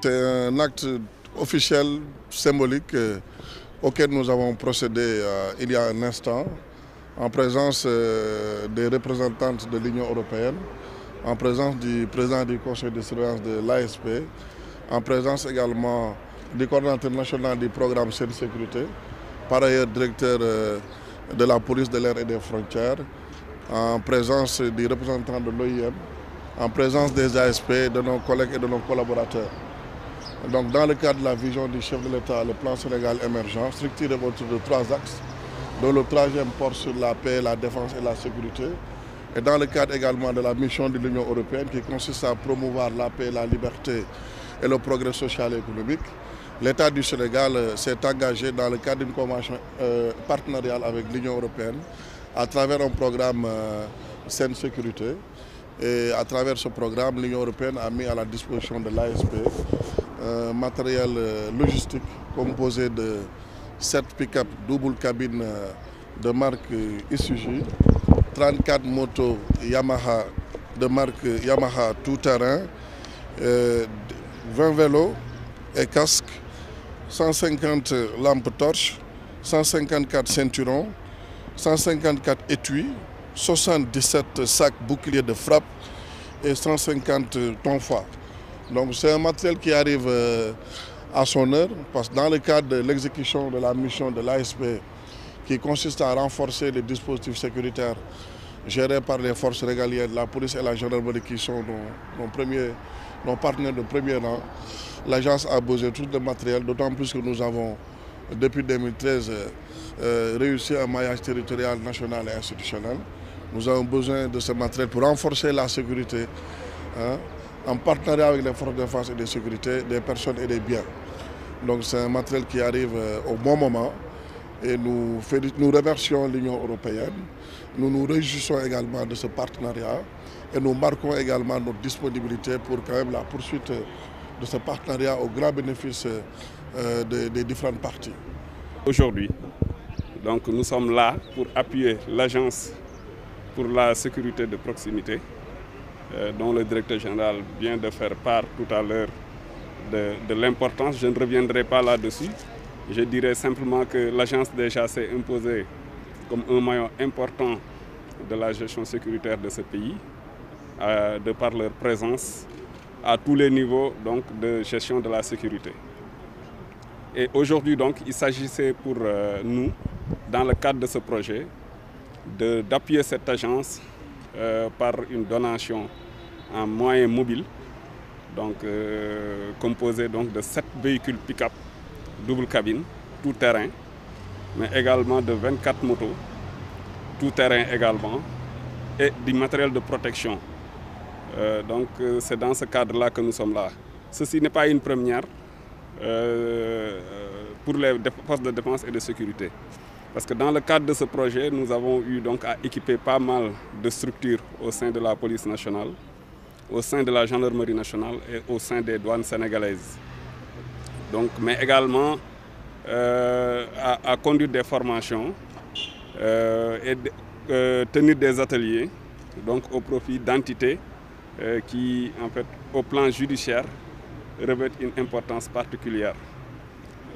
C'est un acte officiel, symbolique, auquel nous avons procédé il y a un instant, en présence des représentantes de l'Union européenne, en présence du président du conseil de surveillance de l'ASP, en présence également du coordinateur national du programme Seine Sécurité, par ailleurs directeur de la police de l'air et des frontières, en présence du représentant de l'OIM, en présence des ASP, de nos collègues et de nos collaborateurs. Donc, dans le cadre de la vision du chef de l'État, le plan Sénégal émergent, structuré autour de 3 axes, dont le troisième porte sur la paix, la défense et la sécurité, et dans le cadre également de la mission de l'Union européenne qui consiste à promouvoir la paix, la liberté et le progrès social et économique, l'État du Sénégal s'est engagé dans le cadre d'une convention partenariale avec l'Union européenne à travers un programme Seine Sécurité. Et à travers ce programme, l'Union européenne a mis à la disposition de l'ASP un matériel logistique composé de 7 pick-up double cabine de marque Isuzu, 34 motos Yamaha de marque Yamaha tout-terrain, 20 vélos et casques, 150 lampes torches, 154 ceinturons, 154 étuis, 77 sacs boucliers de frappe et 150 tonfas. Donc c'est un matériel qui arrive à son heure, parce que dans le cadre de l'exécution de la mission de l'ASP, qui consiste à renforcer les dispositifs sécuritaires gérés par les forces régaliennes, la police et la gendarmerie qui sont nos partenaires de premier rang, l'agence a besoin de tout le matériel, d'autant plus que nous avons, depuis 2013, réussi un maillage territorial national et institutionnel. Nous avons besoin de ce matériel pour renforcer la sécurité, en partenariat avec les forces de défense et de sécurité des personnes et des biens. Donc c'est un matériel qui arrive au bon moment et nous remercions l'Union européenne. Nous nous réjouissons également de ce partenariat et nous marquons également notre disponibilité pour quand même la poursuite de ce partenariat au grand bénéfice des différentes parties. Aujourd'hui, donc, nous sommes là pour appuyer l'agence pour la sécurité de proximité, dont le directeur général vient de faire part tout à l'heure de l'importance. Je ne reviendrai pas là-dessus. Je dirais simplement que l'agence déjà s'est imposée comme un maillon important de la gestion sécuritaire de ce pays, de par leur présence à tous les niveaux donc, de gestion de la sécurité. Et aujourd'hui, donc, il s'agissait pour nous, dans le cadre de ce projet, d'appuyer cette agence par une donation en moyens mobiles, donc, composé donc, de 7 véhicules pick-up double cabine, tout terrain, mais également de 24 motos, tout terrain également, et du matériel de protection. Donc c'est dans ce cadre-là que nous sommes là. Ceci n'est pas une première pour les forces de défense et de sécurité. Parce que dans le cadre de ce projet, nous avons eu donc à équiper pas mal de structures au sein de la police nationale, au sein de la gendarmerie nationale et au sein des douanes sénégalaises. Donc, mais également à conduire des formations et tenir des ateliers donc, au profit d'entités qui, en fait, au plan judiciaire, revêtent une importance particulière.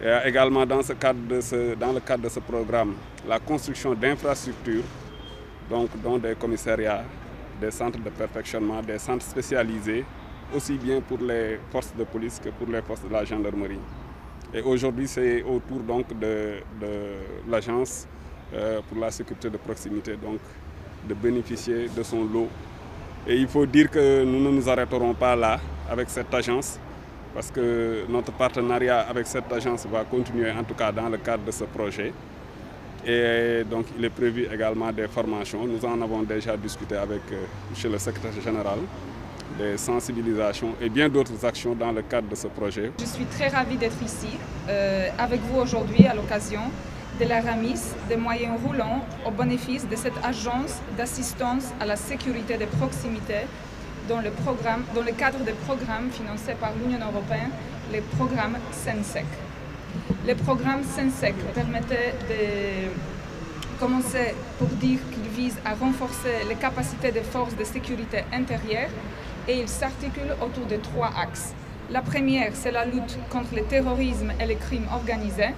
Il y a également dans le cadre de ce programme la construction d'infrastructures, donc dont des commissariats, des centres de perfectionnement, des centres spécialisés, aussi bien pour les forces de police que pour les forces de la gendarmerie. Et aujourd'hui, c'est au tour donc de l'agence pour la sécurité de proximité donc, de bénéficier de son lot. Et il faut dire que nous ne nous arrêterons pas là avec cette agence, parce que notre partenariat avec cette agence va continuer, en tout cas dans le cadre de ce projet. Et donc il est prévu également des formations. Nous en avons déjà discuté avec monsieur le secrétaire général, des sensibilisations et bien d'autres actions dans le cadre de ce projet. Je suis très ravie d'être ici avec vous aujourd'hui à l'occasion de la remise des moyens roulants au bénéfice de cette agence d'assistance à la sécurité de proximité dans le cadre des programmes financés par l'Union européenne, les programmes SENSEC. Le programme SENSEC permettait de commencer pour dire qu'il vise à renforcer les capacités des forces de sécurité intérieure et il s'articule autour de 3 axes. La première, c'est la lutte contre le terrorisme et les crimes organisés.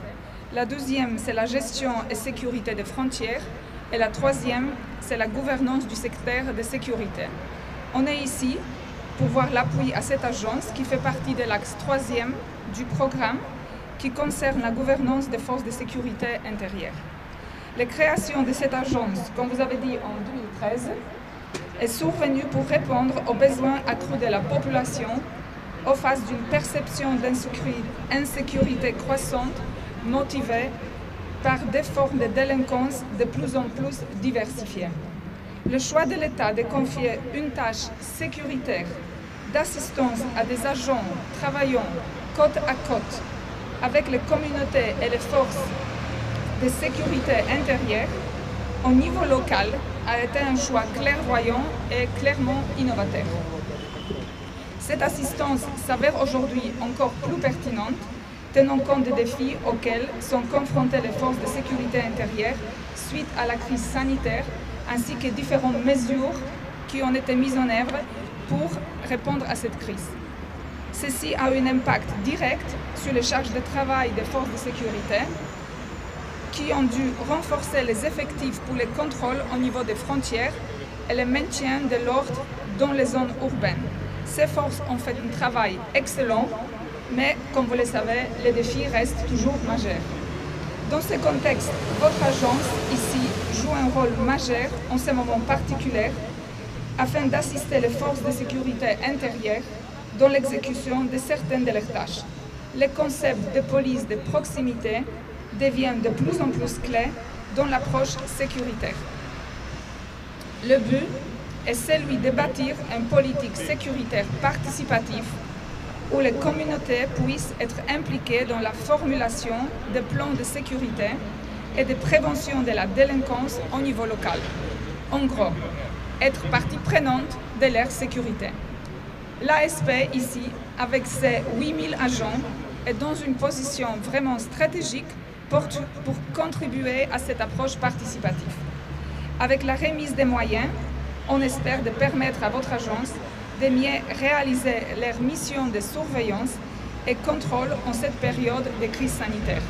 La deuxième, c'est la gestion et sécurité des frontières. Et la troisième, c'est la gouvernance du secteur de sécurité. On est ici pour voir l'appui à cette agence qui fait partie de l'axe 3e du programme qui concerne la gouvernance des forces de sécurité intérieure. La création de cette agence, comme vous avez dit en 2013, est survenue pour répondre aux besoins accrus de la population au face d'une perception d'insécurité croissante motivée par des formes de délinquance de plus en plus diversifiées. Le choix de l'État de confier une tâche sécuritaire d'assistance à des agents travaillant côte à côte avec les communautés et les forces de sécurité intérieure au niveau local a été un choix clairvoyant et clairement innovateur. Cette assistance s'avère aujourd'hui encore plus pertinente, tenant compte des défis auxquels sont confrontées les forces de sécurité intérieure suite à la crise sanitaire, ainsi que différentes mesures qui ont été mises en œuvre pour répondre à cette crise. Ceci a un impact direct sur les charges de travail des forces de sécurité, qui ont dû renforcer les effectifs pour les contrôles au niveau des frontières et le maintien de l'ordre dans les zones urbaines. Ces forces ont fait un travail excellent, mais comme vous le savez, les défis restent toujours majeurs. Dans ce contexte, votre agence ici joue un rôle majeur en ce moment particulier afin d'assister les forces de sécurité intérieure dans l'exécution de certaines de leurs tâches. Le concept de police de proximité devient de plus en plus clé dans l'approche sécuritaire. Le but est celui de bâtir une politique sécuritaire participative où les communautés puissent être impliquées dans la formulation de plans de sécurité et de prévention de la délinquance au niveau local. En gros, être partie prenante de leur sécurité. L'ASP ici, avec ses 8000 agents, est dans une position vraiment stratégique pour contribuer à cette approche participative. Avec la remise des moyens, on espère de permettre à votre agence de mieux réaliser leur mission de surveillance et contrôle en cette période de crise sanitaire.